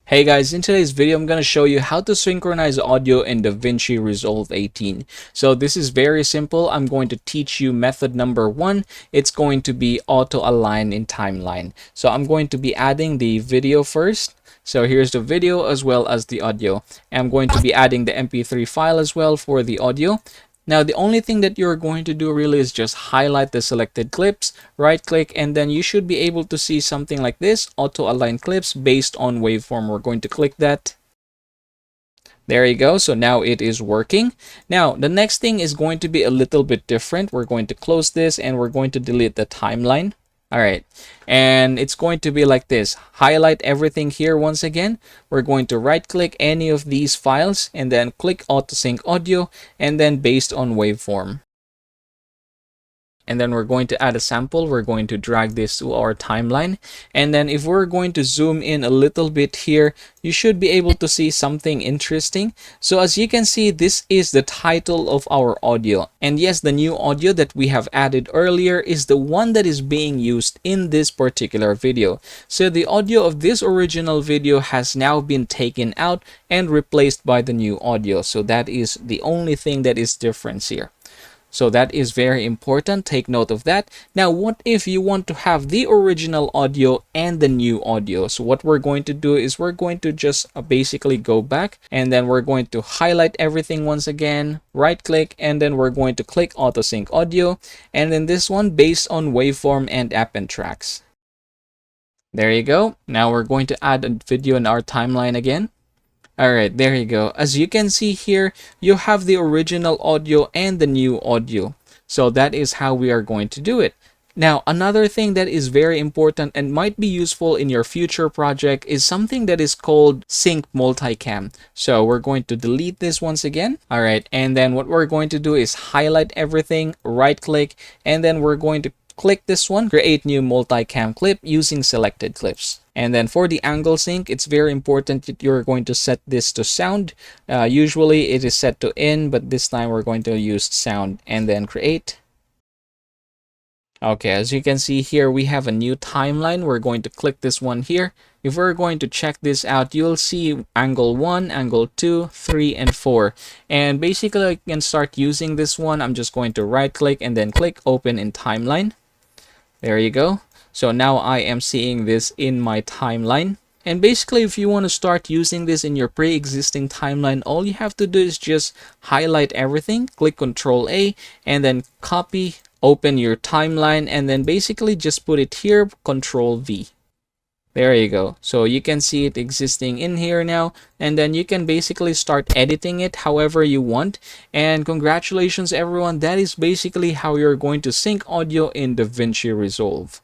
Hey guys, in today's video, I'm going to show you how to synchronize audio in Davinci Resolve 18. So this is very simple. I'm going to teach you method number one. It's going to be auto align in timeline. So I'm going to be adding the video first. So here's the video as well as the audio. I'm going to be adding the MP3 file as well for the audio. Now, the only thing that you're going to do really is just highlight the selected clips, right click, and then you should be able to see something like this, auto align clips based on waveform. We're going to click that. There you go. So now it is working. Now, the next thing is going to be a little bit different. We're going to close this and we're going to delete the timeline. All right, and it's going to be like this. Highlight everything here once again. We're going to right click any of these files and then click auto sync audio and then based on waveform. And then we're going to add a sample. We're going to drag this to our timeline. And then if we're going to zoom in a little bit here, you should be able to see something interesting. So as you can see, this is the title of our audio. And yes, the new audio that we have added earlier is the one that is being used in this particular video. So the audio of this original video has now been taken out and replaced by the new audio. So that is the only thing that is different here. So that is very important. Take note of that. Now, what if you want to have the original audio and the new audio? So what we're going to do is we're going to just basically go back and then we're going to highlight everything once again, right click, and then we're going to click auto sync audio. And then this one based on waveform and append tracks. There you go. Now we're going to add a video in our timeline again. All right, there you go. As you can see here, you have the original audio and the new audio. So that is how we are going to do it. Now, another thing that is very important and might be useful in your future project is something that is called sync multicam. So we're going to delete this once again. All right, and then what we're going to do is highlight everything, right click, and then we're going to click this one, create new multicam clip using selected clips. And then for the angle sync, it's very important that you're going to set this to sound. Usually it is set to in, but this time we're going to use sound and then create. Okay, as you can see here, we have a new timeline. We're going to click this one here. If we're going to check this out, you'll see angle 1, angle 2, 3, and 4. And basically, I can start using this one. I'm just going to right click and then click open in timeline. There you go. So now I am seeing this in my timeline. And basically, if you want to start using this in your pre-existing timeline, all you have to do is just highlight everything, click Control A, and then copy, open your timeline, and then basically just put it here, Control V. There you go. So you can see it existing in here now, and then you can basically start editing it however you want. And congratulations everyone, that is basically how you're going to sync audio in Davinci Resolve.